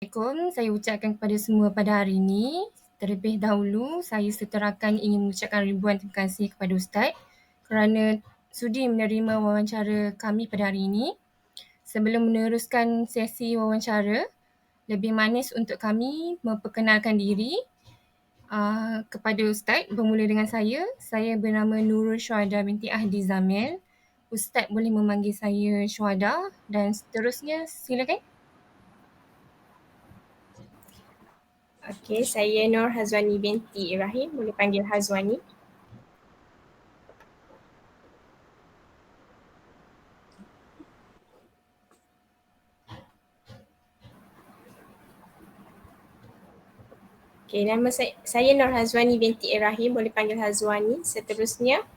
Assalamualaikum, saya ucapkan kepada semua pada hari ini. Terlebih dahulu, saya seterakan ingin mengucapkan ribuan terima kasih kepada Ustaz kerana sudi menerima wawancara kami pada hari ini. Sebelum meneruskan sesi wawancara, lebih manis untuk kami memperkenalkan diri kepada Ustaz. Bermula dengan saya bernama Nurul Syuhada binti Ahdi Zamil. Ustaz boleh memanggil saya Syuhada dan seterusnya silakan. Okey, saya Nur Hazwani binti Ibrahim, boleh panggil Hazwani. Okey, nama saya Nur Hazwani binti Ibrahim, boleh panggil Hazwani. Seterusnya,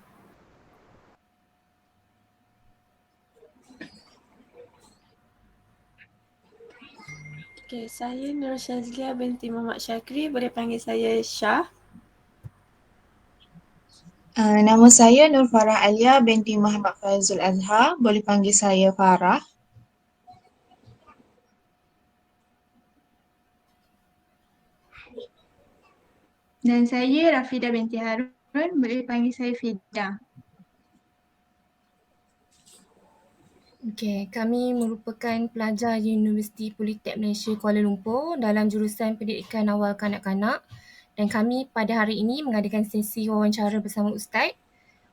Okay, saya Nur Syazlia binti Muhammad Syakri, boleh panggil saya Syah. Nama saya Nur Farah Alia binti Muhammad Faizul Azhar, boleh panggil saya Farah. Dan saya Rafida binti Harun, boleh panggil saya Fida. Okey, kami merupakan pelajar Universiti Politek Malaysia Kuala Lumpur dalam jurusan Pendidikan Awal Kanak-kanak dan kami pada hari ini mengadakan sesi wawancara bersama Ustaz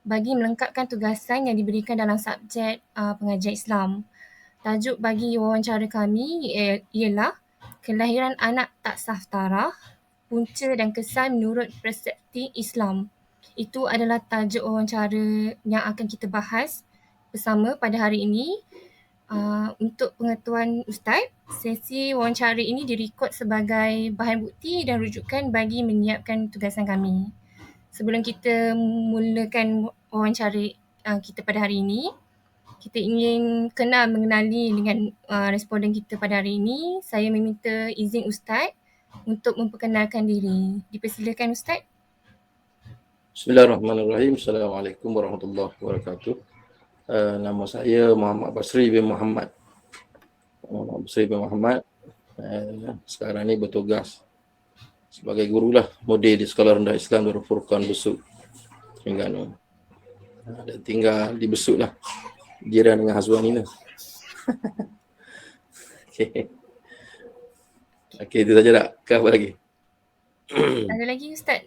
bagi melengkapkan tugasan yang diberikan dalam subjek pengajian Islam. Tajuk bagi wawancara kami ialah Kelahiran Anak Tak Sah Taraf, Punca dan Kesan Menurut Persepsi Islam. Itu adalah tajuk wawancara yang akan kita bahas bersama pada hari ini. Untuk pengetahuan Ustaz, sesi wawancara ini direkod sebagai bahan bukti dan rujukan bagi menyiapkan tugasan kami. Sebelum kita mulakan wawancara kita pada hari ini, kita ingin mengenali dengan responden kita pada hari ini. Saya meminta izin Ustaz untuk memperkenalkan diri. Dipersilakan Ustaz. Bismillahirrahmanirrahim. Assalamualaikum warahmatullahi wabarakatuh. Nama saya Muhammad Basri bin Muhammad. Sekarang ni bertugas sebagai guru lah, model di Sekolah Rendah Islam Darul Furqan Besut, Terengganu. Dan tinggal di Besut lah, jiran dengan Hazwani lah. Okey, itu saja tak? Ke apa lagi? Ada lagi Ustaz?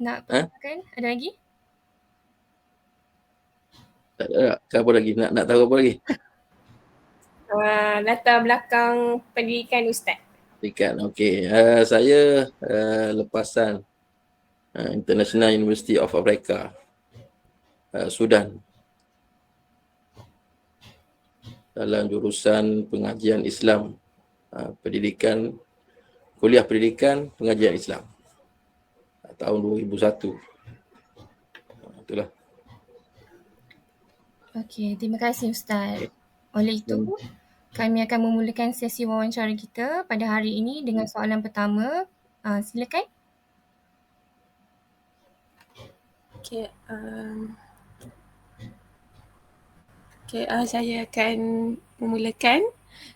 Nak perkenalkan? Ada lagi? Tak ada. Ke apa lagi? Nak tahu apa lagi? latar belakang pendidikan Ustaz. Pendidikan, okey. Saya lepasan International University of Africa, Sudan, dalam jurusan pengajian Islam, kuliah pendidikan pengajian Islam tahun 2001. Itulah. Okey, terima kasih Ustaz. Oleh itu, kami akan memulakan sesi wawancara kita pada hari ini dengan soalan pertama. Silakan. Okay, saya akan memulakan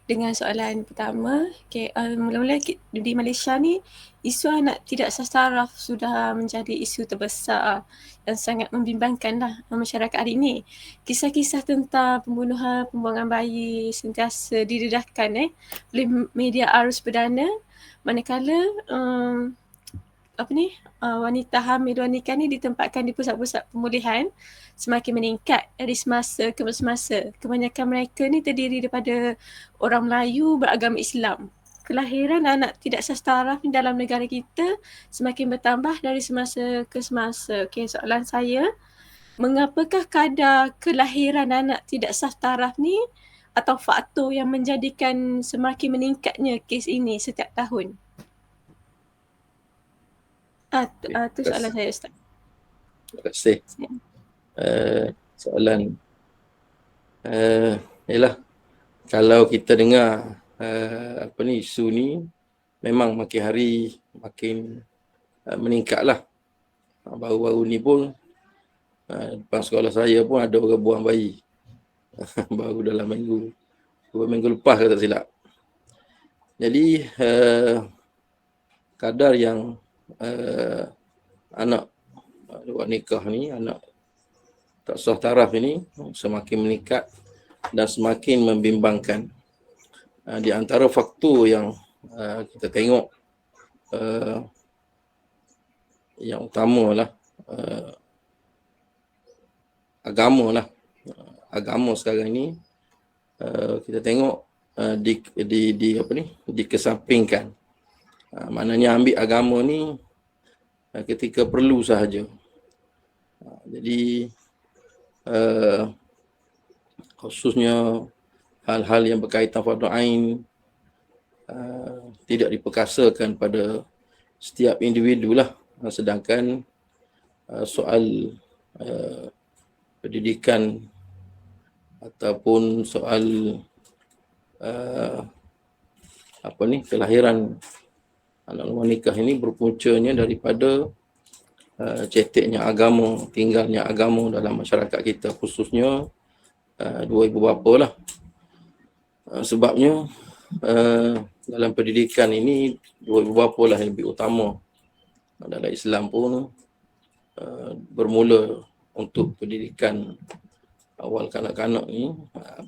dengan soalan pertama. Okay, mula-mula di Malaysia ni, isu anak tidak sah taraf sudah menjadi isu terbesar yang sangat membimbangkan lah masyarakat hari ini. Kisah-kisah tentang pembuangan bayi sentiasa didedahkan oleh media arus perdana, manakala wanita hamil wanita ni ditempatkan di pusat-pusat pemulihan semakin meningkat dari semasa ke semasa. Kebanyakan mereka ni terdiri daripada orang Melayu beragama Islam. Kelahiran anak tidak sah taraf ni dalam negara kita semakin bertambah dari semasa ke semasa. Okey, soalan saya, mengapakah kadar kelahiran anak tidak sah taraf ni atau faktor yang menjadikan semakin meningkatnya kes ini setiap tahun? Itu soalan saya Ustaz. Terima kasih. Soalan ialah, kalau kita dengar isu ni memang makin hari makin meningkatlah. Baru-baru ni pun depan sekolah saya pun ada orang buang bayi baru dalam 2 minggu lepas kalau tak silap. Jadi kadar yang anak luar nikah ni, anak tak sah taraf ini semakin meningkat dan semakin membimbangkan. Di antara faktor yang kita tengok yang utama lah agama lah. Agama sekarang ni kita tengok dikesampingkan. Maknanya ambil agama ni ketika perlu sahaja. Jadi khususnya hal-hal yang berkaitan fardu ain tidak diperkasakan pada setiap individu lah. Sedangkan soal pendidikan ataupun soal kelahiran anak luar nikah ini berpuncanya daripada ceteknya agama, tinggalnya agama dalam masyarakat kita, khususnya dua ibu bapa lah. Sebabnya dalam pendidikan ini dua ibu bapa lah yang lebih utama. Dalam Islam pun bermula untuk pendidikan awal kanak-kanak ni,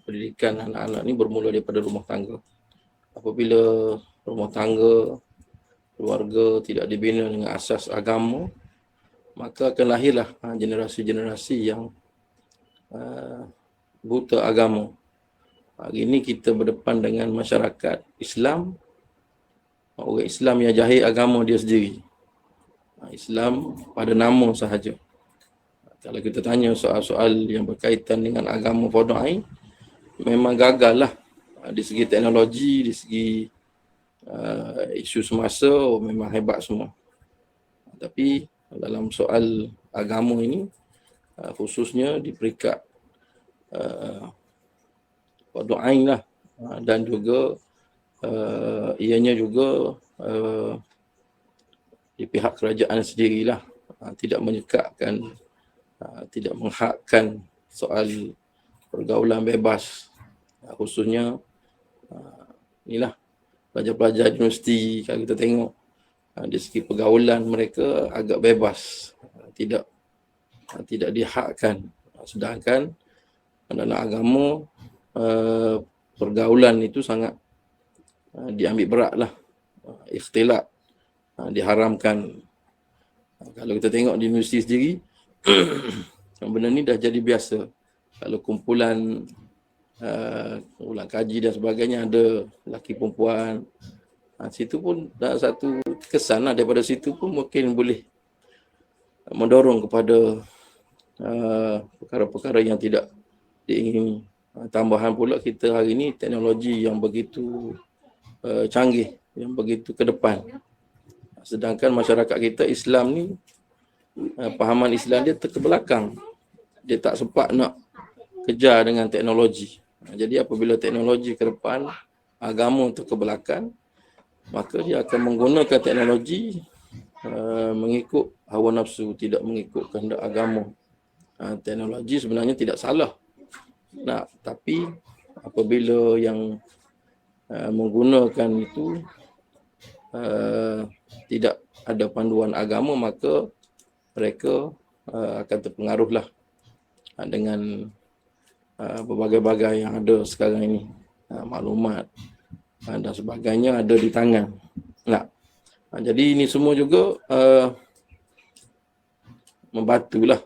pendidikan anak-anak ni bermula daripada rumah tangga. Apabila rumah tangga, keluarga tidak dibina dengan asas agama, maka akan lahirlah generasi-generasi yang buta agama. Hari ini kita berdepan dengan masyarakat Islam, orang Islam yang jahil agama dia sendiri. Islam pada nama sahaja. Kalau kita tanya soal-soal yang berkaitan dengan agama fardu ain, memang gagal lah. Di segi teknologi, di segi isu semasa, memang hebat semua. Tapi dalam soal agama ini, khususnya di peringkat fardu ain lah, dan juga ianya juga di pihak kerajaan sendirilah tidak menyekatkan, tidak menghakkan soal pergaulan bebas, khususnya inilah pelajar-pelajar universiti. Kalau kita tengok dari segi pergaulan mereka agak bebas, tidak dihakkan. Sedangkan dalam agama pergaulan itu sangat diambil berat lah, ikhtilat diharamkan. Kalau kita tengok di universiti sendiri, benda ni dah jadi biasa. Kalau kumpulan ulang kaji dan sebagainya, ada lelaki perempuan, situ pun dah satu kesan lah. Daripada situ pun mungkin boleh mendorong kepada perkara-perkara yang tidak diingini. Tambahan pula kita hari ini teknologi yang begitu canggih, yang begitu ke depan. Sedangkan masyarakat kita Islam ni, pahaman Islam dia terkebelakang. Dia tak sempat nak kejar dengan teknologi. Jadi apabila teknologi ke depan, agama terkebelakang, maka dia akan menggunakan teknologi mengikut hawa nafsu, tidak mengikut kehendak agama. Teknologi sebenarnya tidak salah. Tapi apabila yang menggunakan itu tidak ada panduan agama, maka mereka akan terpengaruhlah dengan berbagai-bagai yang ada sekarang ini, maklumat dan sebagainya ada di tangan. Jadi ini semua juga membantulah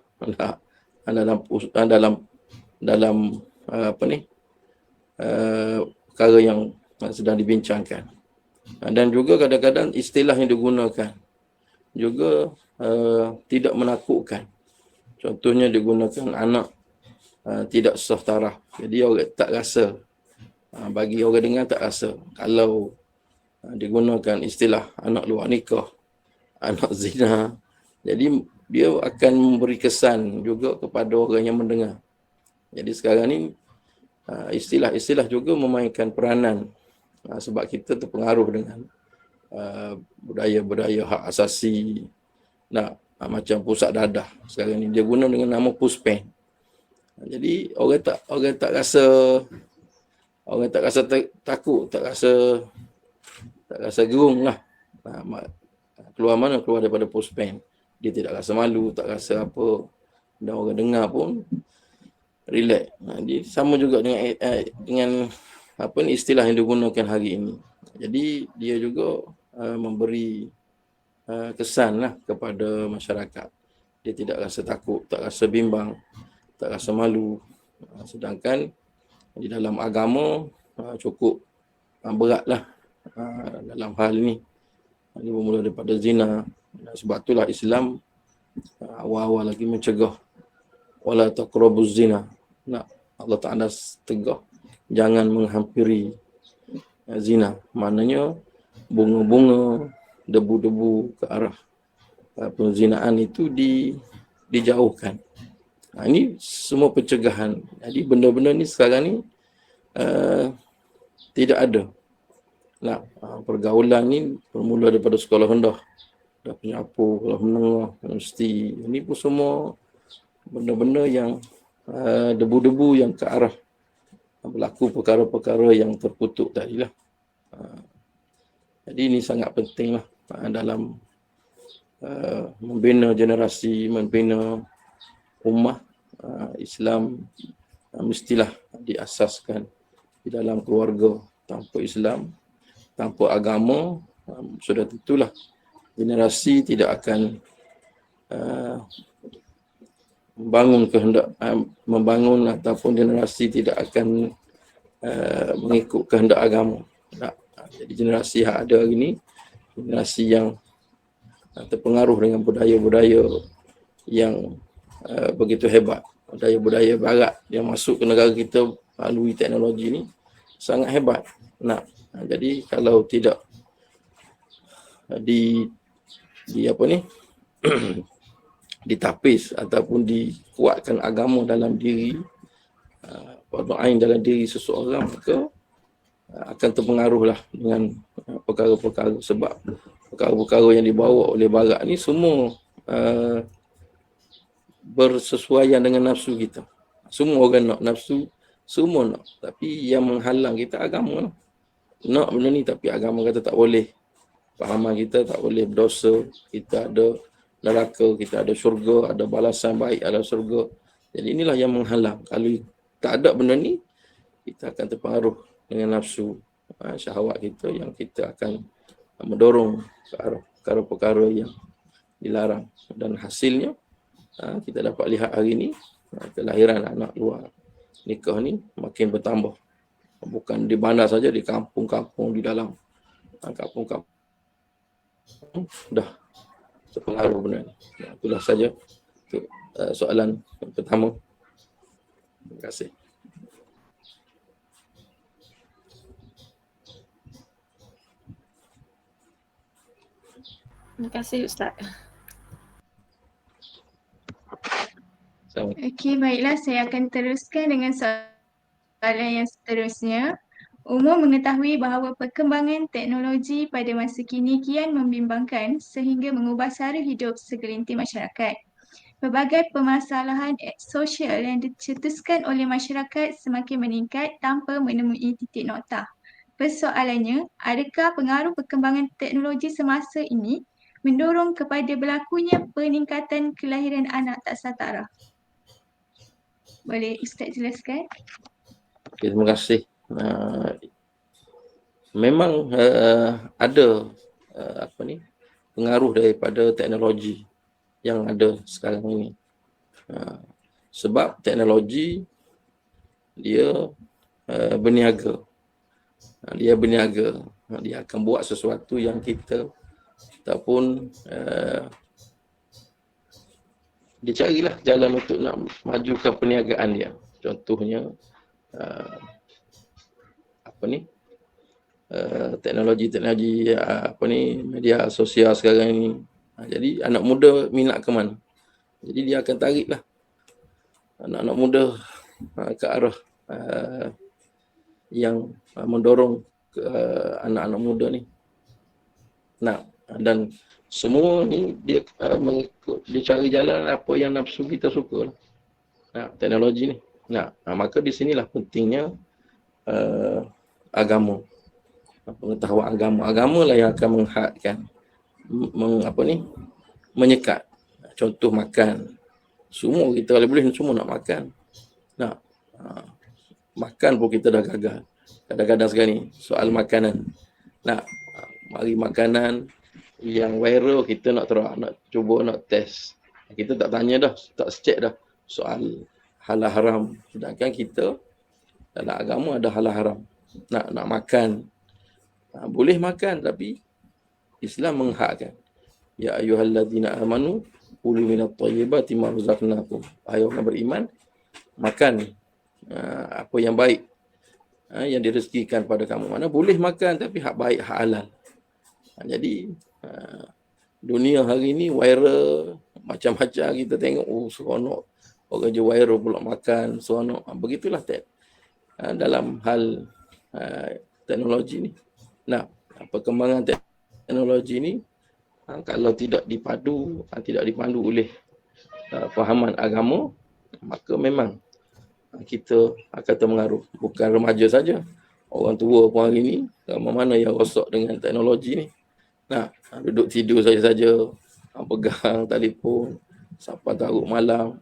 dalam perkara yang sedang dibincangkan. Dan juga kadang-kadang istilah yang digunakan juga tidak menakutkan. Contohnya digunakan anak tidak sah taraf. Jadi orang tak rasa, bagi orang dengar tak rasa. Kalau digunakan istilah anak luar nikah, anak zina, jadi dia akan memberi kesan juga kepada orang yang mendengar. Jadi sekarang ni istilah-istilah juga memainkan peranan, sebab kita terpengaruh dengan budaya-budaya hak asasi. Macam pusat dadah sekarang ni dia guna dengan nama puspen. Jadi orang tak rasa takut, tak rasa tak rasa gerung lah. Keluar mana? Keluar daripada postpen. Dia tidak rasa malu, tak rasa apa. Dan orang dengar pun relax. Dia sama juga dengan apa ni istilah yang digunakan hari ini. Jadi dia juga memberi kesan lah kepada masyarakat. Dia tidak rasa takut, tak rasa bimbang, tak rasa malu. Sedangkan di dalam agama cukup beratlah dalam hal ini. Dia bermula daripada zina. Sebab itulah Islam awal-awal lagi mencegah wala taqrabuz zina. Allah Ta'ala tegah jangan menghampiri zina. Maknanya bunga-bunga, debu-debu ke arah perzinaan itu dijauhkan. Ini semua pencegahan. Jadi benda-benda ni sekarang ni tidak ada. Pergaulan ni bermula daripada sekolah rendah, dah penyapu, sekolah menengah, universiti. Ini pun semua benda-benda yang debu-debu yang ke arah berlaku perkara-perkara yang terkutuk tadi lah. Jadi ini sangat penting lah dalam membina generasi, membina ummah Islam. Mestilah diasaskan di dalam keluarga. Tanpa Islam, tanpa agama, sudah tentulah generasi tidak akan membangun ataupun generasi tidak akan mengikut kehendak agama. Jadi generasi yang ada hari ini, generasi yang terpengaruh dengan budaya-budaya yang begitu hebat. Budaya-budaya barat yang masuk ke negara kita melalui teknologi ni sangat hebat. Jadi kalau tidak ditapis ataupun dikuatkan agama dalam diri, fardu-ain dalam diri seseorang, maka akan terpengaruhlah dengan perkara-perkara. Sebab perkara-perkara yang dibawa oleh barat ni semua bersesuaian dengan nafsu kita. Semua orang nak nafsu, semua nak. Tapi yang menghalang kita agama lah. Nak benda ni tapi agama kata tak boleh. Fahaman kita tak boleh berdosa. Kita ada neraka, kita ada syurga, ada balasan baik, ada syurga. Jadi inilah yang menghalang. Kalau tak ada benda ni, kita akan terpengaruh dengan nafsu, syahwat kita yang kita akan mendorong ke arah perkara-perkara yang dilarang. Dan hasilnya, kita dapat lihat hari ni, kelahiran anak luar nikah ni makin bertambah. Bukan di bandar saja, di kampung-kampung, di dalam kampung-kampung dah terpengaruh benda ni. Itulah saja untuk soalan yang pertama. Terima kasih. Terima kasih Ustaz. Okey, baiklah, saya akan teruskan dengan soalan yang seterusnya. Umum mengetahui bahawa perkembangan teknologi pada masa kini kian membimbangkan sehingga mengubah cara hidup segelintir masyarakat. Pelbagai permasalahan sosial yang dicetuskan oleh masyarakat semakin meningkat tanpa menemui titik noktah. Persoalannya, adakah pengaruh perkembangan teknologi semasa ini mendorong kepada berlakunya peningkatan kelahiran anak tak setara? Boleh Ustaz jelaskan? Okay, terima kasih. Memang ada pengaruh daripada teknologi yang ada sekarang ini. Sebab teknologi dia berniaga. Dia akan buat sesuatu yang kita ataupun dia carilah jalan untuk nak majukan perniagaan dia. Contohnya teknologi media sosial sekarang ini. Jadi anak muda minat ke mana? Jadi dia akan tariklah anak-anak muda ke arah yang mendorong ke anak-anak muda ni. Dan semua ni dia mengikut, dia cari jalan apa yang nafsu kita suka lah. Teknologi ni. Maka di sinilah pentingnya agama. pengetahuan agama. Agama lah yang akan menghadkan, menyekat. Contoh makan. Semua kita kalau boleh semua nak makan. Nak makan pun kita dah gagal. Kadang-kadang sekarang ni soal makanan. Nak mari makanan yang viral kita nak cuba nak test. Kita tak tanya dah, tak check dah soal halal haram. Sedangkan kita dalam agama ada halal haram. Nak makan. Boleh makan tapi Islam menghadkan. Ya ayyuhallazina amanu kulu minat thayyibati ma razaqnakum. Hai orang beriman, makan apa yang baik yang direzekikan pada kamu. Mana boleh makan tapi hak baik, hak halal. Jadi dunia hari ni viral macam-macam, kita tengok seronok orang je viral pula makan seronok. Begitulah dalam hal teknologi ni. Nah, perkembangan teknologi ni kalau tidak dipandu oleh fahaman agama, maka memang kita akan terpengaruh. Bukan remaja saja, orang tua pun hari ni mana yang rosak dengan teknologi ni. Nah, duduk tidur saja-saja, pegang telefon sampai taruk malam.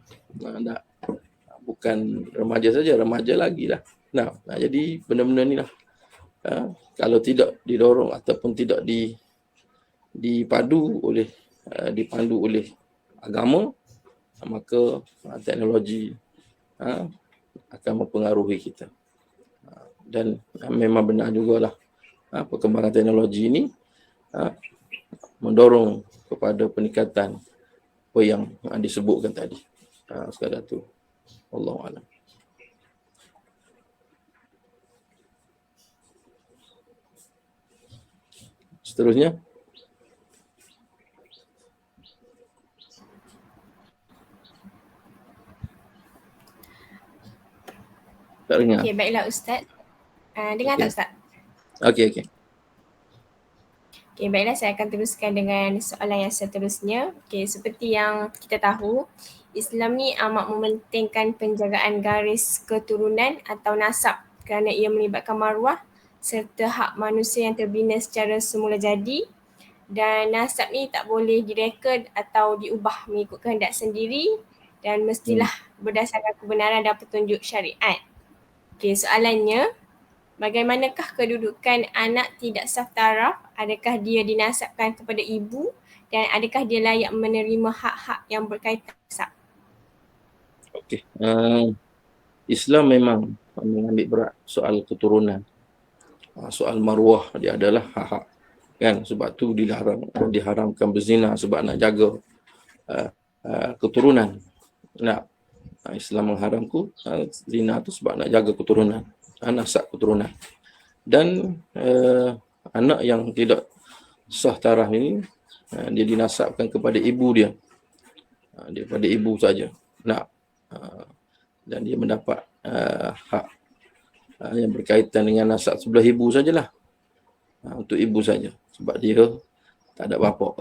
Bukan remaja saja, remaja lagi lah. Nah, jadi benda-benda ni lah kalau tidak didorong ataupun tidak dipandu oleh agama, maka teknologi akan mempengaruhi kita. Dan memang benar jugalah perkembangan teknologi ini mendorong kepada peningkatan apa yang disebutkan tadi. Sekadar tu. Wallahu a'lam. Seterusnya. Tak dengar. Okey, baiklah Ustaz. Dengar tak Ustaz? Okey. Okey, baiklah saya akan teruskan dengan soalan yang seterusnya. Okey, seperti yang kita tahu, Islam ni amat mementingkan penjagaan garis keturunan atau nasab kerana ia melibatkan maruah serta hak manusia yang terbina secara semula jadi, dan nasab ni tak boleh direkod atau diubah mengikut kehendak sendiri dan mestilah berdasarkan kebenaran dan petunjuk syariat. Okey, soalannya, bagaimanakah kedudukan anak tidak saf taraf? Adakah dia dinasabkan kepada ibu dan adakah dia layak menerima hak-hak yang berkaitan nasab? Okey. Islam memang mengambil berat soal keturunan. Soal maruah dia adalah hak-hak, kan? Sebab tu diharamkan berzina sebab nak jaga keturunan. Islam mengharamkan zina tu sebab nak jaga keturunan, nasab keturunan. Dan anak yang tidak sah taraf ini dia dinasabkan kepada ibu dia. Daripada ibu saja. Dan dia mendapat hak yang berkaitan dengan nasab sebelah ibu sajalah. Untuk ibu saja. Sebab dia tak ada bapa.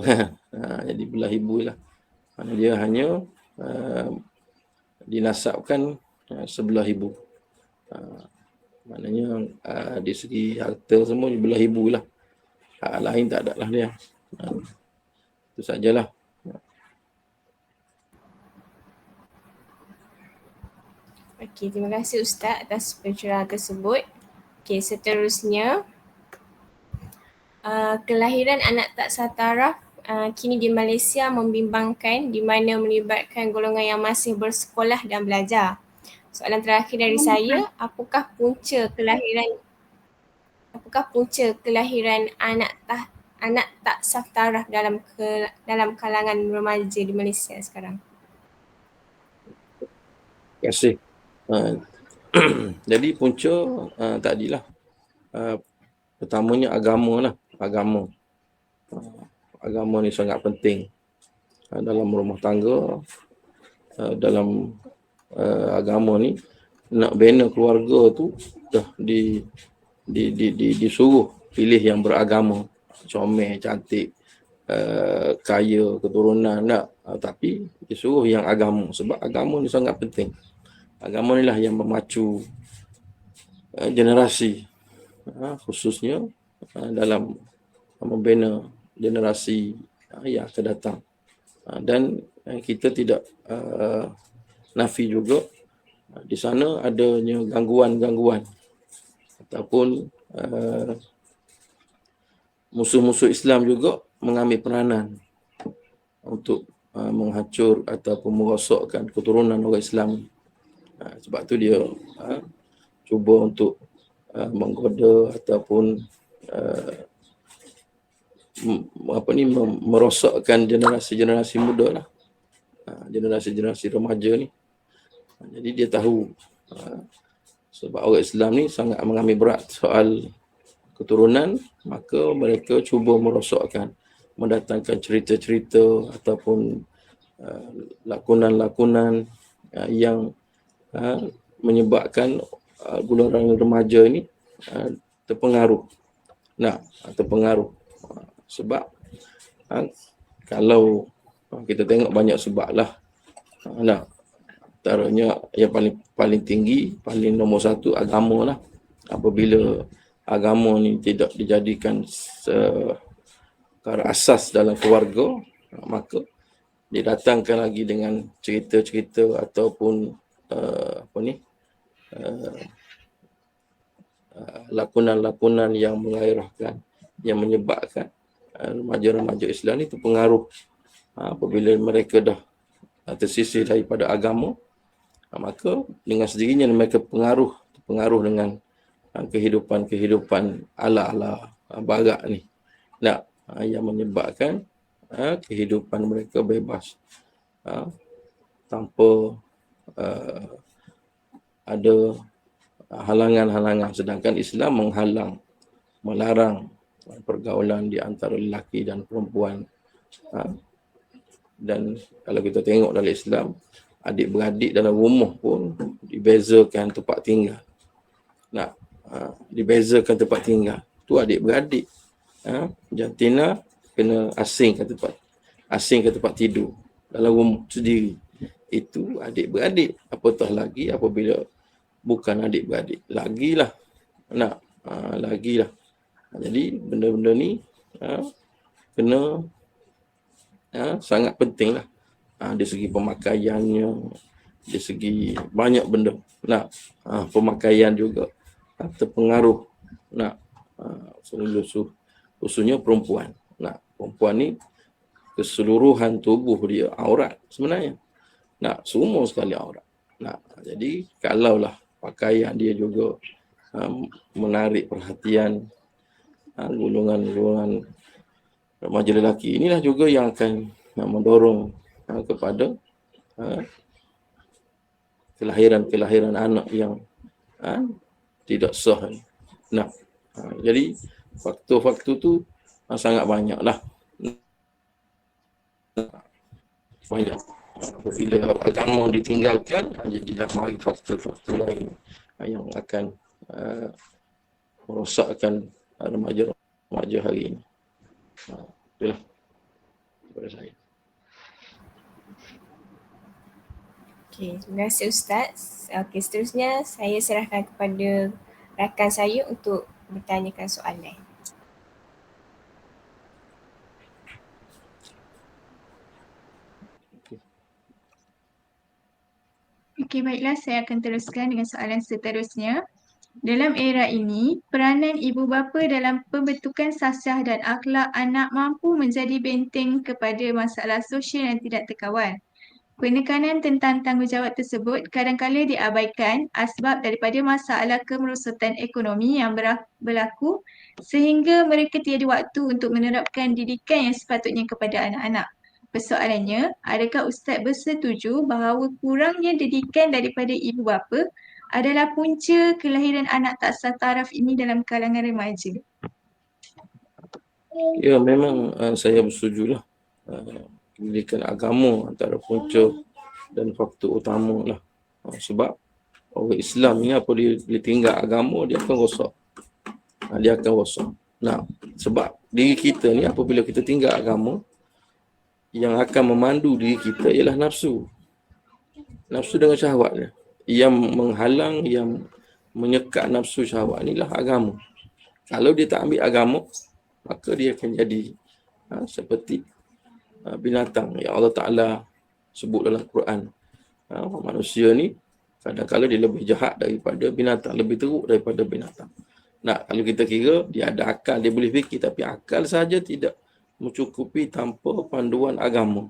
Jadi belah ibu lah. Mana dia hanya dinasabkan sebelah ibu. Maknanya di segi harta semua di belah ibu lah. Hak lain tak ada lah dia. Itu sajalah. Okey, terima kasih Ustaz atas pencerahan tersebut. Okey, seterusnya, kelahiran anak tak sah taraf kini di Malaysia membimbangkan di mana melibatkan golongan yang masih bersekolah dan belajar. Soalan terakhir dari saya, apakah punca kelahiran anak tak sah taraf dalam kalangan remaja di Malaysia sekarang? Terima kasih. Jadi punca tadilah pertamanya agama lah. Agama ni sangat penting dalam rumah tangga. Dalam agama ni nak bina keluarga tu dah disuruh pilih yang beragama, comel, cantik, kaya, keturunan, tapi disuruh yang agama sebab agama ni sangat penting. Agama ni lah yang memacu generasi, khususnya dalam membina generasi yang akan datang. Dan kita tidak nafi juga di sana adanya gangguan-gangguan ataupun musuh-musuh Islam juga mengambil peranan untuk menghancur ataupun merosakkan keturunan orang Islam. Sebab tu dia cuba untuk menggoda ataupun merosakkan generasi-generasi muda lah, generasi-generasi remaja ni. Jadi dia tahu sebab orang Islam ni sangat mengambil berat soal keturunan, maka mereka cuba merosakkan, mendatangkan cerita-cerita ataupun lakonan-lakonan yang menyebabkan golongan remaja ini terpengaruh. Terpengaruh. Sebab kalau kita tengok banyak sebab lah. Antaranya yang paling tinggi, paling nombor satu, agama lah. Apabila agama ni tidak dijadikan perkara asas dalam keluarga, maka didatangkan lagi dengan cerita-cerita ataupun lakonan-lakonan yang mengairahkan, yang menyebabkan remaja-remaja Islam ni terpengaruh. Apabila mereka dah tersisih daripada agama, maka dengan sendirinya mereka terpengaruh dengan kehidupan ala-ala barat ni. Yang menyebabkan kehidupan mereka bebas, tanpa ada halangan-halangan, sedangkan Islam melarang pergaulan di antara lelaki dan perempuan. Dan kalau kita tengok dalam Islam, adik-beradik dalam rumah pun dibezakan tempat tinggal. Dibezakan tempat tinggal. Tu adik-beradik. Jantina kena asingkan tempat tidur dalam rumah sendiri. Itu adik-beradik. Apatah lagi apabila bukan adik-beradik. Lagilah. Lagilah. Jadi benda-benda ni kena sangat penting lah. Dari segi pemakaiannya, dari segi banyak benda. Pemakaian juga terpengaruh. Khususnya perempuan. Perempuan ni keseluruhan tubuh dia aurat sebenarnya. Semua sekali aurat. Jadi kalaulah pakaian dia juga menarik perhatian golongan remaja lelaki, inilah juga yang akan mendorong kepada kelahiran anak yang tidak sah. Jadi faktor-faktor tu sangat banyak lah. Banyak. Apabila agama ditinggalkan, jadi dah mari faktor-faktor lain yang akan merosakkan remaja hari ini. Itulah daripada saya. Okey, terima kasih Ustaz. Okey, seterusnya saya serahkan kepada rakan saya untuk bertanyakan soalan. Okey, baiklah, saya akan teruskan dengan soalan seterusnya. Dalam era ini, peranan ibu bapa dalam pembentukan sasiah dan akhlak anak mampu menjadi benteng kepada masalah sosial yang tidak terkawan. Penekanan tentang tanggungjawab tersebut kadang-kala diabaikan asbab daripada masalah kemerosotan ekonomi yang berlaku sehingga mereka tiada waktu untuk menerapkan didikan yang sepatutnya kepada anak-anak. Persoalannya, adakah Ustaz bersetuju bahawa kurangnya didikan daripada ibu bapa adalah punca kelahiran anak tak sah taraf ini dalam kalangan remaja? Ya, memang saya bersetujulah. Pendidikan agama antara punca dan faktor utama lah. Sebab orang Islam ni apa dia tinggal agama, dia akan rosak. Dia akan rosak. Sebab diri kita ni apabila kita tinggal agama, yang akan memandu diri kita ialah nafsu. Nafsu dengan syahwat dia. Yang menghalang, yang menyekat nafsu syahwat inilah agama. Kalau dia tak ambil agama, maka dia akan jadi seperti binatang yang Allah Ta'ala sebut dalam Quran. Manusia ni kadang-kadang dia lebih jahat daripada binatang, lebih teruk daripada binatang. Nah, kalau kita kira dia ada akal, dia boleh fikir, tapi akal saja tidak mencukupi tanpa panduan agama.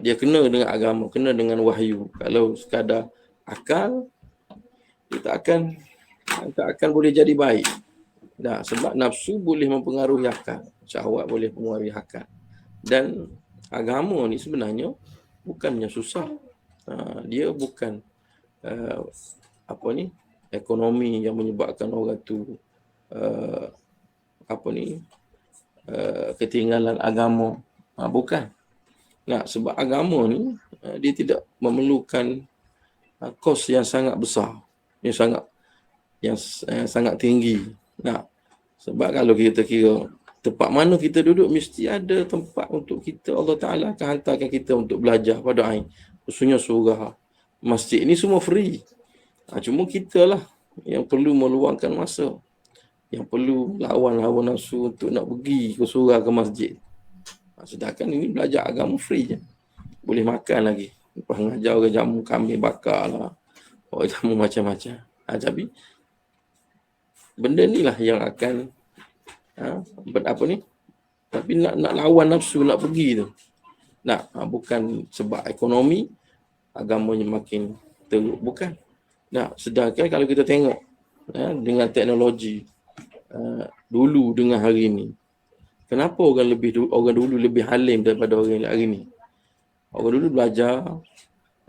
Dia kena dengan agama, kena dengan wahyu. Kalau sekadar akal, dia tak akan boleh jadi baik. Nah, sebab nafsu boleh mempengaruhi akal, syahwat boleh mempengaruhi akal. Dan agama ni sebenarnya bukannya susah. Dia bukan ekonomi yang menyebabkan orang tu ketinggalan agama. Bukan. Nah, sebab agama ni dia tidak memerlukan kos yang sangat besar, yang sangat tinggi. Nah, sebab kalau kita kira tempat mana kita duduk, mesti ada tempat untuk kita. Allah Ta'ala akan hantarkan kita untuk belajar pada ain. Khususnya surah, masjid ni semua free. Cuma kita lah yang perlu meluangkan masa, yang perlu lawan hawa nafsu untuk nak pergi ke surah, ke masjid. Sedangkan ini belajar agama free je. Boleh makan lagi. Lepas mengajar orang jamu kambing bakar lah, orang jamu macam-macam. Tapi benda ni lah yang akan tapi nak lawan nafsu, nak pergi tu. Bukan sebab ekonomi agamanya makin teruk, bukan. Sedangkan kalau kita tengok dengan teknologi dulu dengan hari ni, kenapa orang dulu lebih alim daripada orang hari ni? Orang dulu belajar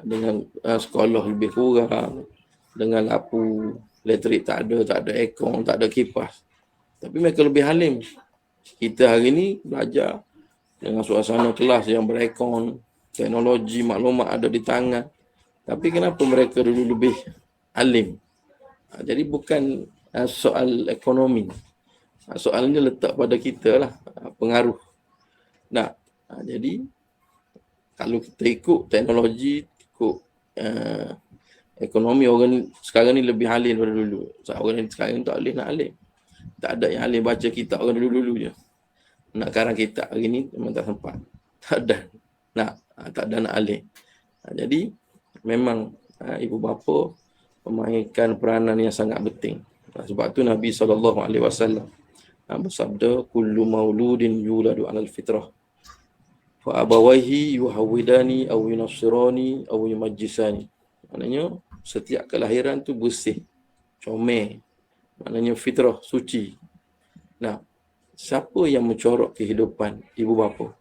dengan sekolah lebih kurang, dengan lampu elektrik tak ada aircon, tak ada kipas. Tapi mereka lebih alim. Kita hari ni belajar dengan suasana kelas yang beraircon, teknologi maklumat ada di tangan. Tapi kenapa mereka dulu lebih alim? Jadi bukan soal ekonomi. Soalnya letak pada kita lah, pengaruh. Jadi kalau kita ikut teknologi, ikut ekonomi, orang sekarang ni lebih alim daripada dulu. Orang sekarang ni tak boleh nak alim. Tak ada yang alim baca kitab orang dulu-dulu je. Nak karang kitab hari ni memang tak sempat. Tak ada nak alim. Jadi memang ibu bapa memainkan peranan yang sangat penting. Sebab tu Nabi SAW bersabda, kullu mauludin yuladu alal fitrah fa abawaihi yuhawidani aw yunassirani aw yumajjisani. Maknanya setiap kelahiran tu bersih, comel. Maknanya fitrah, suci. Siapa yang mencorok kehidupan ibu bapa?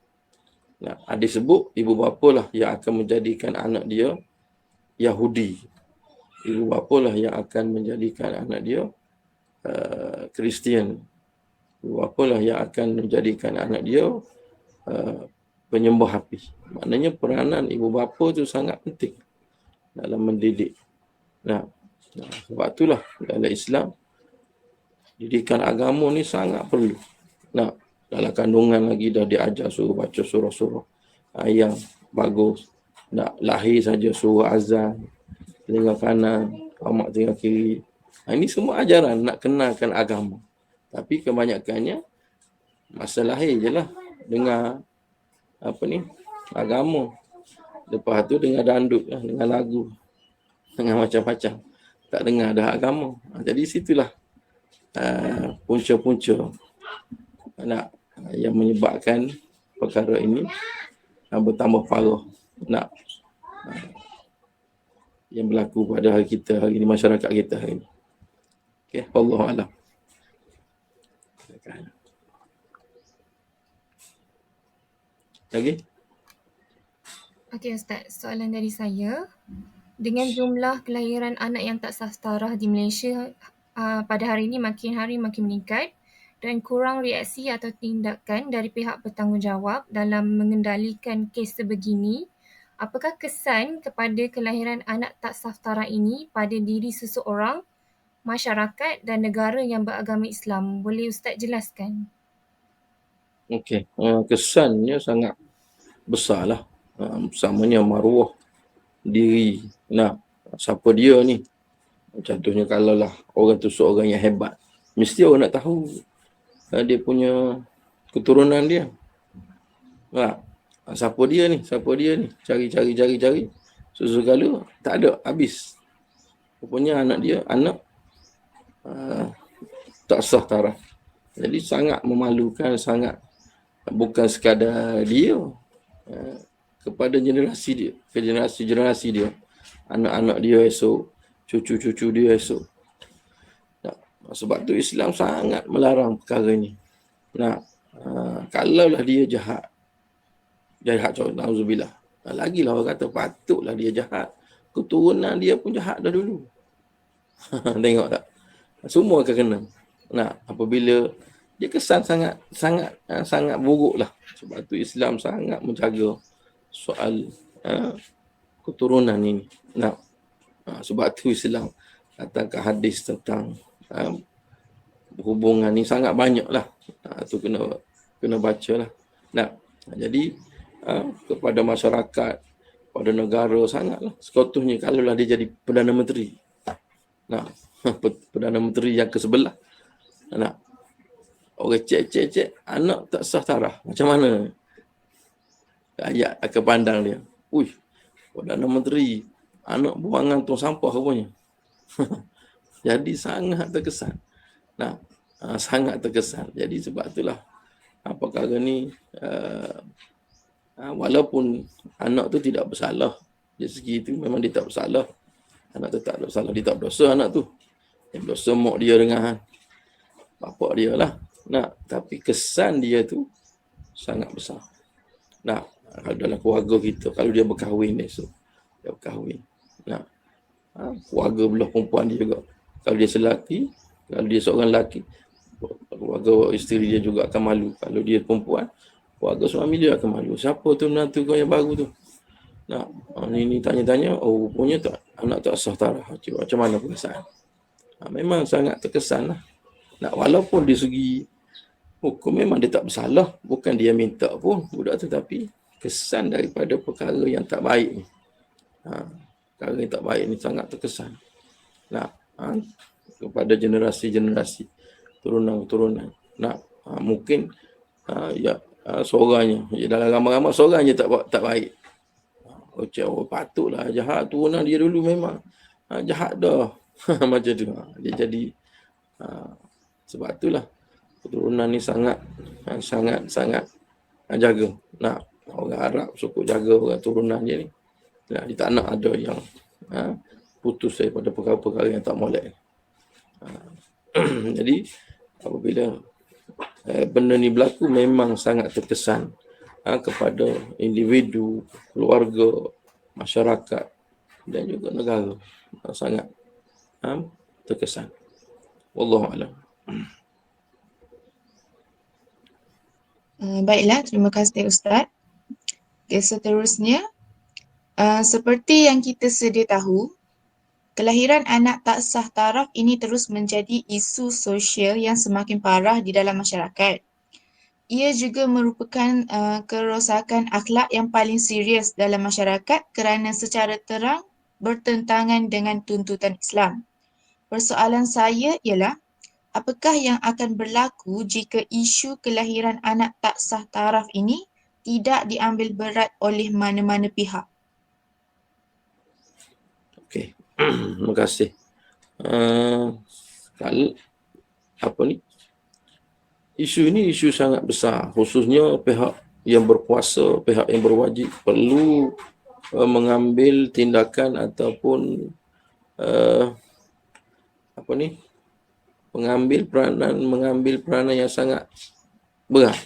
Ada sebut ibu bapa lah yang akan menjadikan anak dia Yahudi. Ibu bapa lah yang akan menjadikan anak dia Kristian. Ibu bapa lah yang akan menjadikan anak dia penyembah api. Maknanya peranan ibu bapa tu sangat penting dalam mendidik. Sebab itulah dalam Islam, didikan agama ni sangat perlu. Dalam kandungan lagi dah diajar suruh baca surah-surah yang bagus. Lahir saja suruh azan, telinga kanan, qamak telinga kiri. Ini semua ajaran nak kenalkan agama. Tapi kebanyakannya masa lahir je lah dengar agama. Lepas tu dengar dandut lah, dengar lagu, dengar macam-macam. Tak dengar dah agama. Jadi situlah punca-punca yang menyebabkan perkara ini bertambah parah yang berlaku pada hari ini, masyarakat kita hari ini. Okey, wallahu a'lam. Lagi? Okey Ustaz, soalan dari saya. Dengan jumlah kelahiran anak yang tak saftarah di Malaysia pada hari ini makin hari makin meningkat dan kurang reaksi atau tindakan dari pihak bertanggungjawab dalam mengendalikan kes sebegini, apakah kesan kepada kelahiran anak tak saftarah ini pada diri seseorang, masyarakat dan negara yang beragama Islam? Boleh Ustaz jelaskan? Okey, kesannya sangat besarlah. Samanya maruah diri. Siapa dia ni? Contohnya kalau lah orang tu seorang yang hebat, mesti orang nak tahu dia punya keturunan dia. Siapa dia ni? Cari. Sesekala tak ada, habis. Rupanya anak dia, tak sah taraf. Jadi sangat memalukan, sangat bukan sekadar dia, kepada generasi dia, ke generasi dia, anak-anak dia esok, cucu-cucu dia esok. Sebab tu Islam sangat melarang perkara ni. Kalaulah dia jahat contoh, na'udzubillah. Lagilah orang kata patutlah dia jahat. Keturunan dia pun jahat dah dulu. Tengok tak? Semua akan kena. Apabila dia kesan sangat buruk lah. Sebab tu Islam sangat menjaga soal keturunan ini. Sebab tu Islam katakan hadis tentang hubungan ni sangat banyak lah. Tu kena baca lah. Jadi kepada masyarakat, pada negara sangatlah. Sekotongnya kalaulah dia jadi Perdana Menteri. Perdana Menteri yang ke-11. Orang cek, anak tak sah taraf. Macam mana ayat akan pandang dia? Perdana Menteri, anak buangan tong sampah rupanya. Jadi sangat terkesan. Sangat terkesan. Jadi sebab itulah perkara ni, walaupun anak tu tidak bersalah, dari segi itu memang dia tak bersalah. Anak tu tak bersalah, dia tak berdosa anak tu. Yang berdosa mak dia dengan bapak dia lah. Tapi kesan dia tu sangat besar. Kalau dalam keluarga kita, kalau dia berkahwin esok, dia berkahwin. Keluarga belah perempuan dia juga. Kalau dia selaki, kalau dia seorang lelaki, keluarga isteri dia juga akan malu. Kalau dia perempuan, keluarga suami dia akan malu. Siapa tu menantu kau yang baru tu? Ini tanya-tanya, rupanya tak, anak tak sah taraf. Macam mana perasaan? Memang sangat terkesan lah. Walaupun di segi hukum memang dia tak bersalah, bukan dia minta pun budak tu, tapi kesan daripada perkara yang tak baik ni. Perkara yang tak baik ni sangat terkesan. Kepada generasi-generasi, turunan-turunan. Mungkin seorangnya, dalam ramai-ramai seorang je tak baik. Patutlah jahat, turunan dia dulu memang jahat dah. Macam tu. Dia jadi, sebab itulah keturunan ni sangat jaga. Orang Arab suka jaga orang turunan dia ni. Dia tak nak ada yang putus daripada perkara-perkara yang tak molek. Jadi apabila benda ni berlaku, memang sangat terkesan kepada individu, keluarga, masyarakat dan juga negara. Sangat terkesan. Wallahu a'lam. Baiklah, terima kasih Ustaz. Seterusnya, seperti yang kita sedia tahu, kelahiran anak tak sah taraf ini terus menjadi isu sosial yang semakin parah di dalam masyarakat. Ia juga merupakan kerosakan akhlak yang paling serius dalam masyarakat kerana secara terang bertentangan dengan tuntutan Islam. Persoalan saya ialah, apakah yang akan berlaku jika isu kelahiran anak tak sah taraf ini tidak diambil berat oleh mana-mana pihak? Okey. Terima kasih. Isu ini isu sangat besar, khususnya pihak yang berkuasa, pihak yang berwajib perlu mengambil tindakan ataupun mengambil peranan yang sangat berat.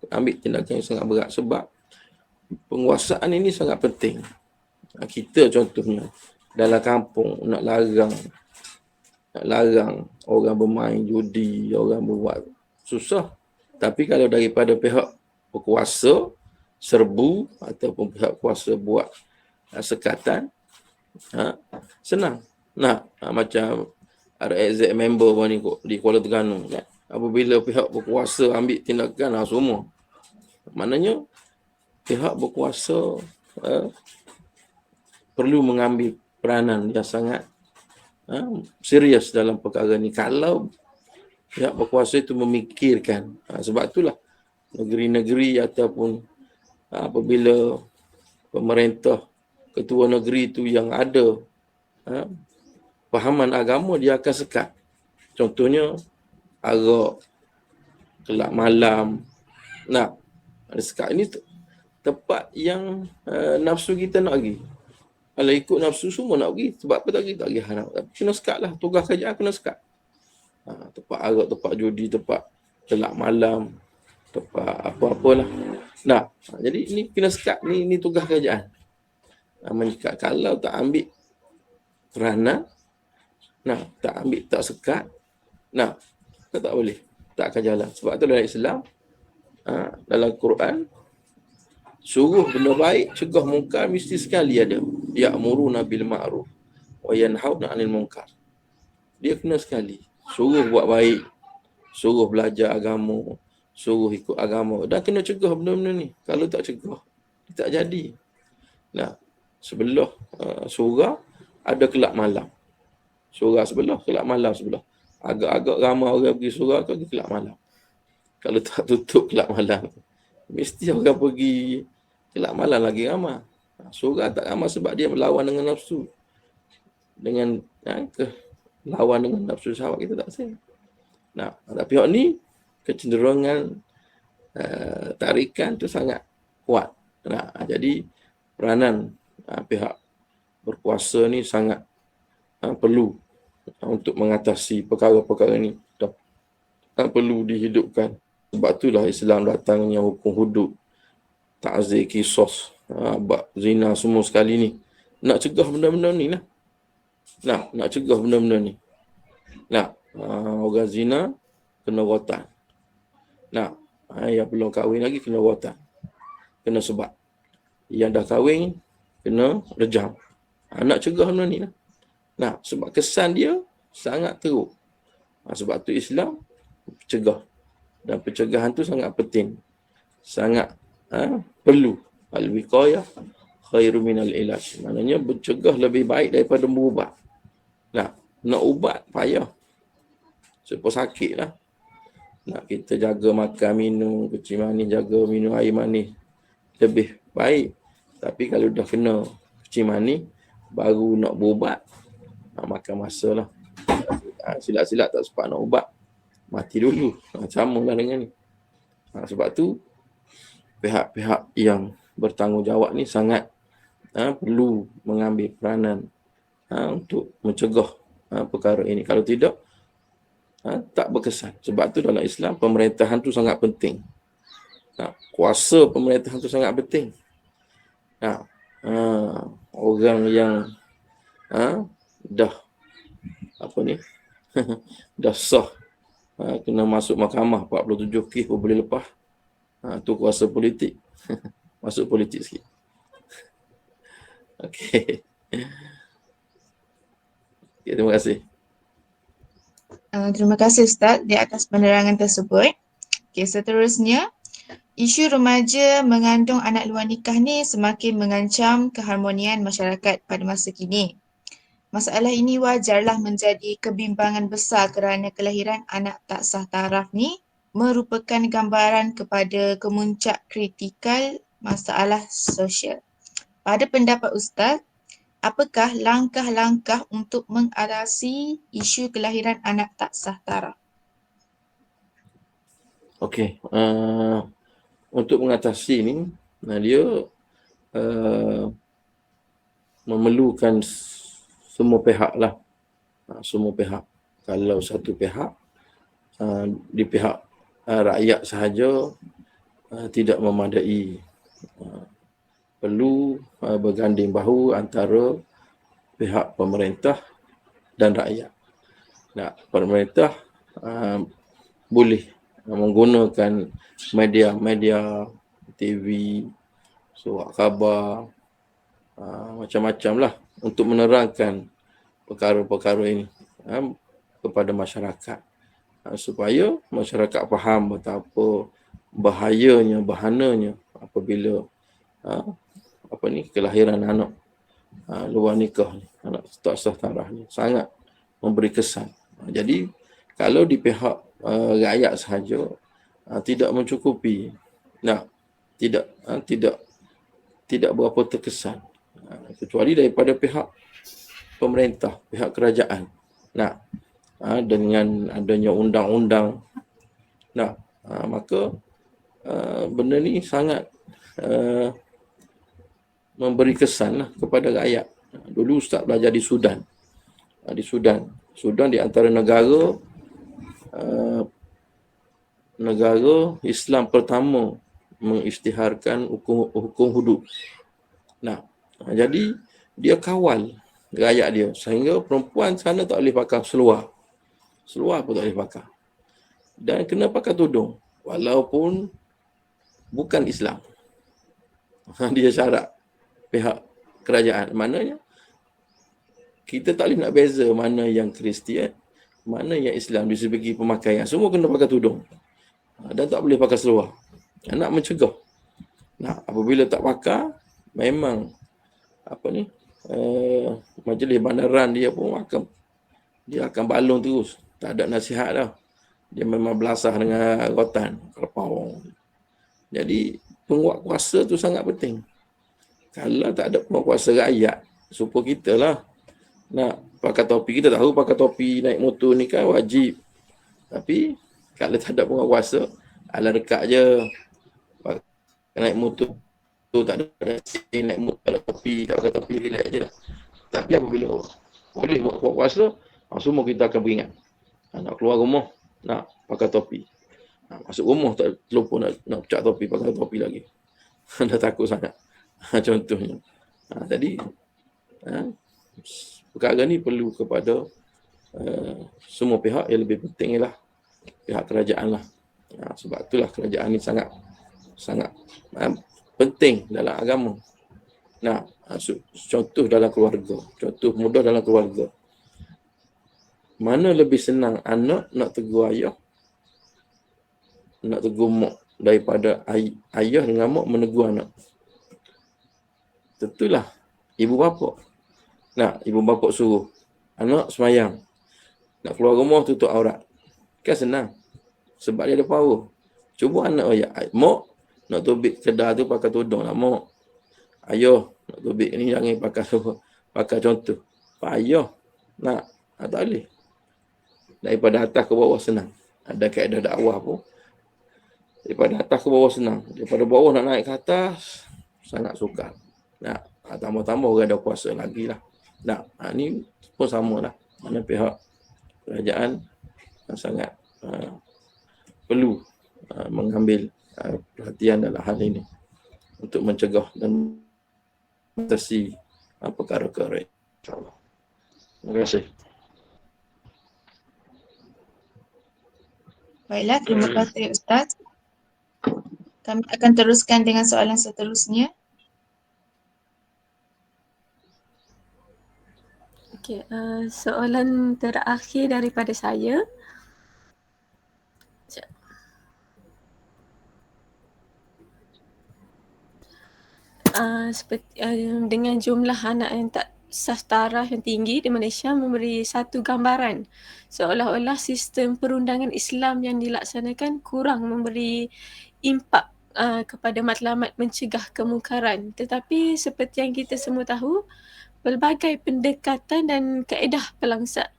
Ambil tindakan yang sangat berat sebab penguasaan ini sangat penting. Kita contohnya dalam kampung nak larang orang bermain judi, orang buat, susah. Tapi kalau daripada pihak berkuasa serbu ataupun pihak kuasa buat sekatan, senang. Macam RXZ member ni di Kuala Terengganu kan. Apabila pihak berkuasa ambil tindakan, semua. Maknanya pihak berkuasa perlu mengambil peranan yang sangat serius dalam perkara ni. Kalau pihak berkuasa itu memikirkan. Sebab itulah negeri-negeri ataupun apabila pemerintah, ketua negeri itu yang ada fahaman agama, dia akan sekat. Contohnya arak, kelab malam. Nah, ada sekat. Ini tempat yang nafsu kita nak pergi. Kalau ikut nafsu semua nak pergi. Sebab apa tak pergi? Tak pergi harap. Kena sekat lah. Tugas kerajaan kena sekat. Tempat arak, tempat judi, tempat kelab malam, tempat apa-apalah. Nah, jadi ini kena sekat. Ni tugas kerajaan. Menyekat. Kalau tak ambil peranan, tak ambil, tak sekat, tak boleh. Tak akan jalan. Sebab tu dalam Islam, dalam Quran, suruh benda baik, cegah mungkar mesti sekali ada. Ya'muruna bil ma'ruf wa yanhauna 'anil munkar. Dia kena sekali. Suruh buat baik, suruh belajar agama, suruh ikut agama, dan kena cegah benda-benda ni. Kalau tak cegah, dia tak jadi. Nah, sebelah surau ada kelab malam. Surau sebelah, kelab malam sebelah. Agak-agak ramai orang pergi surau, pergi kelab malam. Kalau tak tutup kelab malam, mesti orang pergi kelab malam lagi ramai. Surau tak ramai sebab dia melawan dengan nafsu. Dengan lawan dengan nafsu syahwat kita tak sah. Nah, tapi pihak ni kecenderungan tarikan tu sangat kuat. Nah, jadi peranan pihak berkuasa ni sangat perlu untuk mengatasi perkara-perkara ni. Perlu dihidupkan. Sebab itulah Islam datangnya hukum hudud, ta'zir, qisas, zina semua sekali ni. Nak cegah benda-benda ni lah. Nak cegah benda-benda ni. Orang zina kena rotan. Yang belum kahwin lagi kena rotan. Kena sebat. Yang dah kahwin kena rejam. Nak cegah benda ni lah. Sebab kesan dia sangat teruk. Sebab tu Islam cegah. Dan pencegahan tu sangat penting. Sangat perlu. Al-wiqayah khairu minal ilaj. Maknanya mencegah lebih baik daripada berubat. Nak ubat payah. Sebab sakit lah. Kita jaga makan, minum, kecil manis, jaga minum air manis. Lebih baik. Tapi kalau dah kena kecil manis, baru nak berubat, makan masa lah. Silat-silat tak sempat nak ubat, mati dulu. Sama lah dengan ni. Sebab tu, pihak-pihak yang bertanggungjawab ni sangat perlu mengambil peranan untuk mencegah perkara ini. Kalau tidak, tak berkesan. Sebab tu dalam Islam, pemerintahan tu sangat penting. Kuasa pemerintahan tu sangat penting. Orang yang dah dah sah, kena masuk mahkamah 47 kes pun boleh lepas. Tu kuasa politik. Masuk politik sikit. Okey. Terima kasih. Terima kasih Ustaz di atas penerangan tersebut. Seterusnya, isu remaja mengandung anak luar nikah ni semakin mengancam keharmonian masyarakat pada masa kini. Masalah ini wajarlah menjadi kebimbangan besar kerana kelahiran anak tak sah taraf ni merupakan gambaran kepada kemuncak kritikal masalah sosial. Pada pendapat Ustaz, apakah langkah-langkah untuk mengatasi isu kelahiran anak tak sah taraf? Okey, untuk mengatasi ni, dia memerlukan semua pihak lah. Semua pihak. Kalau satu pihak, di pihak rakyat sahaja tidak memadai. Perlu berganding bahu antara pihak pemerintah dan rakyat. Pemerintah boleh menggunakan media, TV, surat khabar, macam-macam lah untuk menerangkan perkara-perkara ini kepada masyarakat, supaya masyarakat faham betapa bahananya apabila kelahiran anak luar nikah ni, anak tak sah taraf ni sangat memberi kesan. Jadi kalau di pihak rakyat sahaja tidak mencukupi. Tidak berapa terkesan. Kecuali daripada pihak pemerintah, pihak kerajaan. Dengan adanya undang-undang. Maka benda ni sangat memberi kesan kepada rakyat. Dulu Ustaz belajar di Sudan. Sudan di antara negara Islam pertama mengisytiharkan hukum hudud. Jadi dia kawal rakyat dia sehingga perempuan sana tak boleh pakai seluar. Seluar pun tak boleh pakai. Dan kena pakai tudung walaupun bukan Islam. Dia syarat pihak kerajaan. Maknanya kita tak boleh nak beza mana yang Kristian, mana yang Islam di segi pemakaian. Semua kena pakai tudung. Dan tak boleh pakai seluar. Nak mencegah. Apabila tak pakai, memang majlis bandaran dia pun akan balon terus. Tak ada nasihat dah. Dia memang belasah dengan rotan, kerpau. Jadi penguat kuasa tu sangat penting. Kalau tak ada penguat kuasa rakyat, supaya kita lah nak pakai topi. Kita tahu pakai topi naik motor ni kan wajib. Tapi kalau tak ada penguat kuasa, ala dekat je. Naik motor tu tak ada naik motor, tak ada topi, tak pakai topi, relax je lah. Tapi apabila boleh buat kuasa, semua kita akan beringat. Nak keluar rumah, nak pakai topi. Masuk rumah tak terlupa nak pecah topi, pakai topi lagi. Dah takut sangat. Contohnya. Jadi perkara ni perlu kepada semua pihak. Yang lebih penting ialah pihak kerajaan lah. Sebab itulah kerajaan ni sangat penting dalam agama. Contoh dalam keluarga. Contoh mudah dalam keluarga. Mana lebih senang anak nak tegur ayah, nak tegur mak, daripada ayah dengan mak menegur anak? Tentulah ibu bapa. Ibu bapa suruh anak semayang, nak keluar rumah tutup aurat. Kan senang. Sebab dia ada power. Cuba anak ayah, mak nak tubik kedai tu pakai tudung lah mak. Ayah nak tubik ni jangan pakai contoh. Pak ayah nak tak boleh. Daripada atas ke bawah senang. Ada kaedah dakwah pun. Daripada atas ke bawah senang. Daripada bawah nak naik ke atas, sangat sukar. Tambah-tambah orang ada kuasa lagi lah. Ni pun sama lah. Mana pihak kerajaan sangat perlu mengambil perhatian dalam hal ini untuk mencegah dan mengatasi perkara-perkara. InsyaAllah. Terima kasih. Baiklah, terima kasih Ustaz. Kami akan teruskan dengan soalan seterusnya. Okey, soalan terakhir daripada saya. Dengan jumlah anak yang tak sah taraf yang tinggi di Malaysia memberi satu gambaran seolah-olah sistem perundangan Islam yang dilaksanakan kurang memberi impak kepada matlamat mencegah kemungkaran. Tetapi seperti yang kita semua tahu, pelbagai pendekatan dan kaedah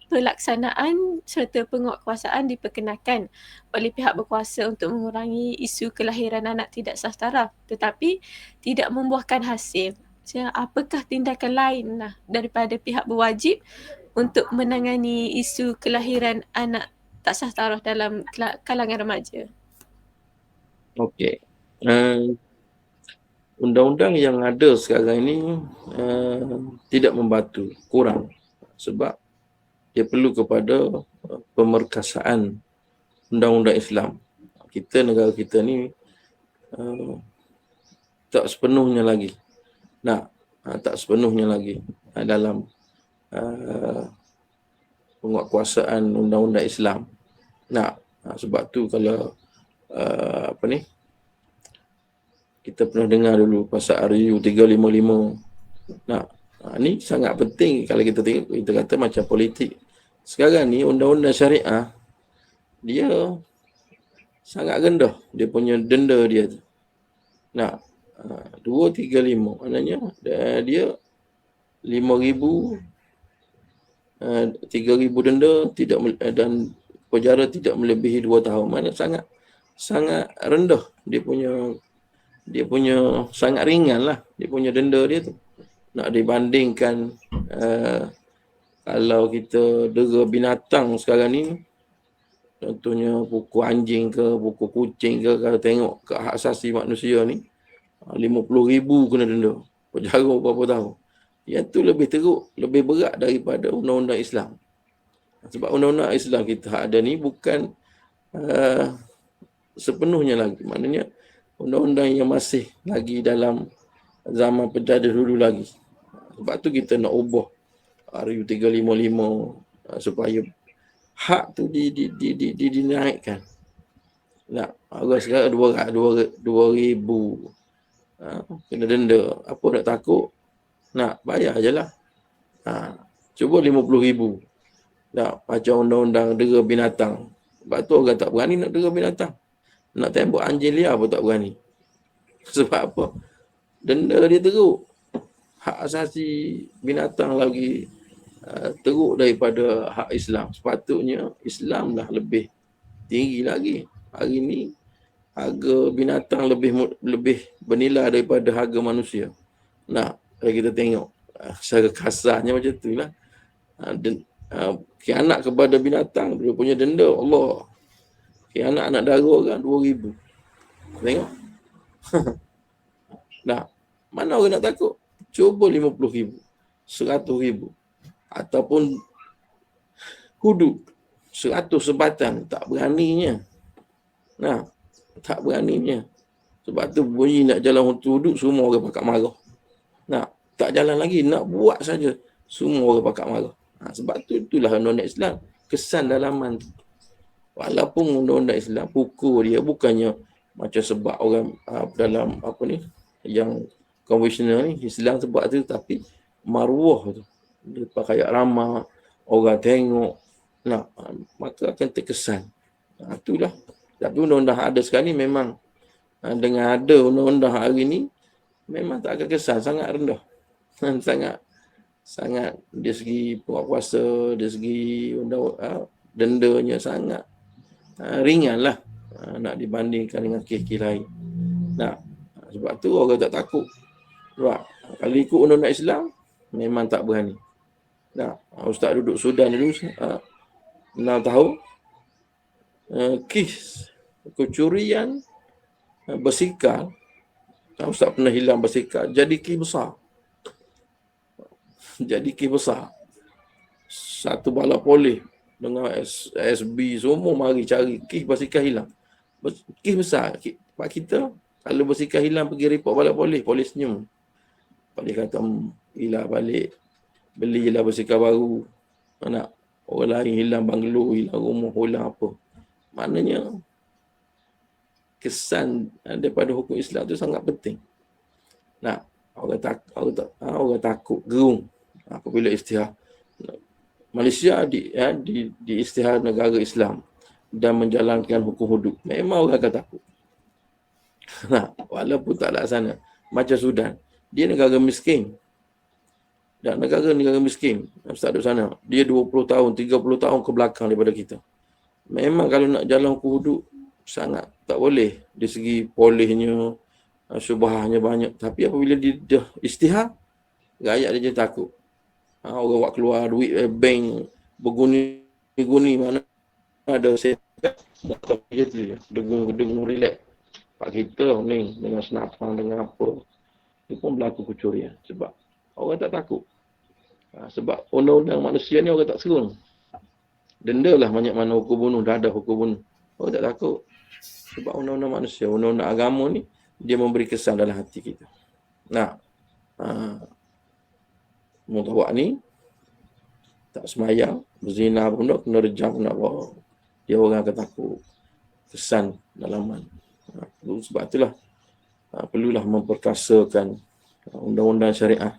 pelaksanaan serta penguatkuasaan diperkenalkan oleh pihak berkuasa untuk mengurangi isu kelahiran anak tidak sah taraf, tetapi tidak membuahkan hasil. Apakah tindakan lain daripada pihak berwajib untuk menangani isu kelahiran anak tak sah taraf dalam kalangan remaja? Okey. Undang-undang yang ada sekarang ini tidak membantu, kurang. Sebab dia perlu kepada pemerkasaan undang-undang Islam. Negara kita ni tak sepenuhnya lagi. Tak sepenuhnya lagi dalam penguatkuasaan undang-undang Islam. Sebab tu kalau kita pernah dengar dulu pasal RU 355. Ni sangat penting kalau kita tengok, kita kata macam politik. Sekarang ni undang-undang syariah dia sangat rendah dia punya denda dia tu. Nah, 235 maknanya dia 5,000 3,000 denda dan penjara tidak melebihi 2 tahun. Mana sangat rendah dia punya sangat ringan lah dia punya denda dia tu. Nak dibandingkan kalau kita dera binatang sekarang ni, contohnya pukul anjing ke, pukul kucing ke, kalau tengok ke hak asasi manusia ni, 50,000 kena denda. Penjara berapa tahun. Yang tu lebih teruk, lebih berat daripada undang-undang Islam. Sebab undang-undang Islam kita ada ni bukan sepenuhnya lagi. Maknanya undang-undang yang masih lagi dalam zaman penjajah dulu lagi. Sebab tu kita nak ubah RU 355 supaya hak tu dinaikkan. Nak harga sekarang 2,000 kena denda. Apa nak takut? Nak bayar je lah. Cuba 50,000. Nak macam undang-undang dera binatang. Sebab tu orang tak berani nak dera binatang. Nak tembak anjing liar pun tak berani. Sebab apa? Denda dia teruk. Hak asasi binatang lagi teruk daripada hak Islam. Sepatutnya Islam lah lebih tinggi lagi. Hari ni harga binatang lebih bernilai daripada harga manusia. Nah, kalau kita tengok secara kasarnya macam tu lah. Khianat kepada binatang dia punya denda Allah. Khianat anak dara orang 2,000. Tengok. Nah, mana orang nak takut? Cuba 50,000, 100,000 ataupun hudud 100 sebatan, tak beraninya. Nah, tak beraninya. Sebab tu bunyi nak jalan hudud semua orang pakak marah. Nah, tak jalan lagi, nak buat saja semua orang pakak marah. Sebab tu itulah undang-undang Islam, kesan dalaman tu. Walaupun undang-undang Islam pukul dia bukannya macam sebab orang dalam apa ni yang konvensional ni Islam sebab tu, tapi maruah tu dia pakai ramah orang tengok, nah maka akan terkesan. Itulah. Tapi undang-undang ada sekarang ni memang dengan ada undang-undang hari ni memang tak akan kesan, sangat rendah. sangat dari segi puasa, dari segi dendanya sangat ringan lah nak dibandingkan dengan kes-kes lain. Nah, sebab tu orang tak takut. Sebab kalau ikut undang-undang Islam memang tak berani. Nah, Ustaz duduk Sudan dulu 6 tahun. Kes kecurian bersikal, Ustaz pernah hilang bersikal, jadi kes besar. Jadi kes besar. Satu bala polis dengan SB semua mari cari kes bersikal hilang. Kes besar. Pak kita kalau bersikal hilang pergi report bala polis, polis senyum. Polis kata hilang balik, belilah bersikal baru. Nak orang lain hilang banglo, hilang rumah, hilang apa. Maknanya kesan daripada hukum Islam tu sangat penting. Nah, orang takut gerung apabila istihar. Malaysia di istihar negara Islam dan menjalankan hukum hudud. Memang orang akan takut. Nah, walaupun tak laksana. Macam Sudan, dia negara miskin. Dan negara miskin, Ustaz di sana, dia 20 tahun, 30 tahun ke belakang daripada kita. Memang kalau nak jalan hukum hudud, sangat tak boleh. Dari segi polisnya, syubahnya banyak. Tapi apabila dia istihar, rakyat dia takut. Orang buat keluar duit bank berguni-guni, mana ada setback. Dengung relax. Pak kita ni dengan senapang, dengan apa, dia pun berlaku kecurian. Sebab orang tak takut. Sebab undang-undang manusia ni orang tak serung. Denda lah banyak mana hukum bunuh, dah ada hukum bunuh. Orang tak takut. Sebab undang-undang manusia, undang-undang agama ni, dia memberi kesan dalam hati kita. Nah, mutawak ni, tak semayang, berzina pun dah, kena rejam pun nak bawa. Dia orang akan takut. Kesan dalaman. Sebab itulah, perlulah memperkasakan undang-undang syariah,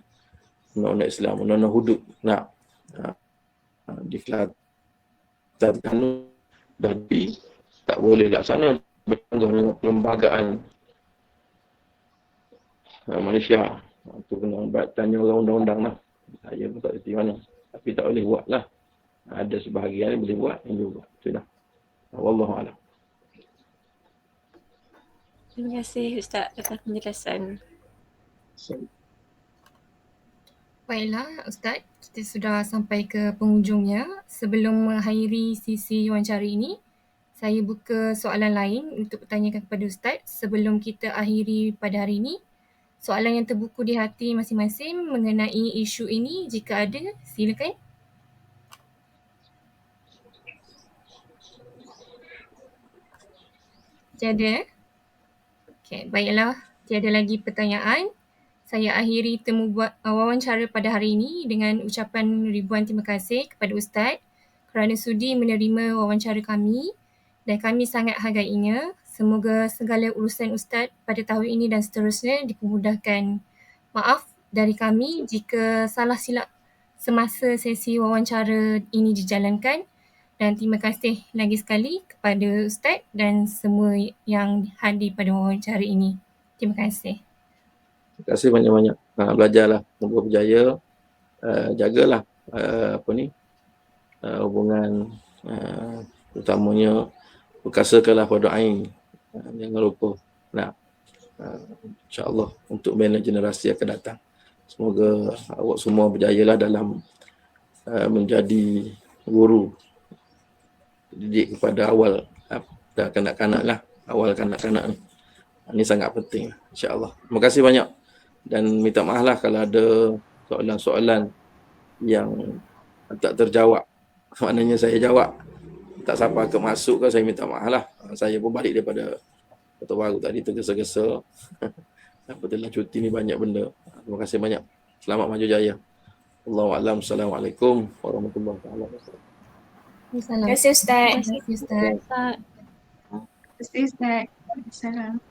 undang-undang Islam, undang-undang hudud. Nak dikelatarkan Jadi tak boleh laksana bertanggung dengan perlembagaan Malaysia. Itu kena tanya orang undang-undang lah. Saya pun tak reti mana. Tapi tak boleh buat lah. Ada sebahagian yang boleh buat, yang boleh buat. Itulah. Wallahualam. Terima kasih Ustaz atas penjelasan. Baiklah Ustaz, kita sudah sampai ke penghujungnya. Sebelum mengakhiri sesi wawancara ini, saya buka soalan lain untuk bertanyakan kepada Ustaz sebelum kita akhiri pada hari ini. Soalan yang terbuku di hati masing-masing mengenai isu ini, jika ada, silakan. Tiada? Okey, baiklah. Tiada lagi pertanyaan. Saya akhiri wawancara pada hari ini dengan ucapan ribuan terima kasih kepada Ustaz kerana sudi menerima wawancara kami dan kami sangat hargainya. Semoga segala urusan Ustaz pada tahun ini dan seterusnya dipermudahkan. Maaf dari kami jika salah silap semasa sesi wawancara ini dijalankan, dan terima kasih lagi sekali kepada Ustaz dan semua yang hadir pada wawancara ini. Terima kasih. Terima kasih banyak-banyak. Belajarlah, semoga berjaya. Jagalah hubungan, utamanya perkasakanlah pada ain. Jangan lupa. InsyaAllah untuk bina generasi akan datang. Semoga awak semua berjayalah dalam menjadi guru didik kepada awal kanak-kanak lah. Awal kanak-kanak ni. Ini sangat penting, insyaAllah. Terima kasih banyak. Dan minta maaf lah kalau ada soalan-soalan yang tak terjawab. Maknanya saya jawab tak sampai ke masuk ke, saya minta maaf lah. Saya pun balik daripada Kota Baru tadi tergesa-gesa. Betul cuti ni banyak benda. Terima kasih banyak. Selamat maju jaya. Allahuakbar. Assalamualaikum warahmatullahi wabarakatuh. Terima kasih Ustaz. Terima kasih Ustaz. Ustaz. Terima kasih Ustaz. Assalamualaikum.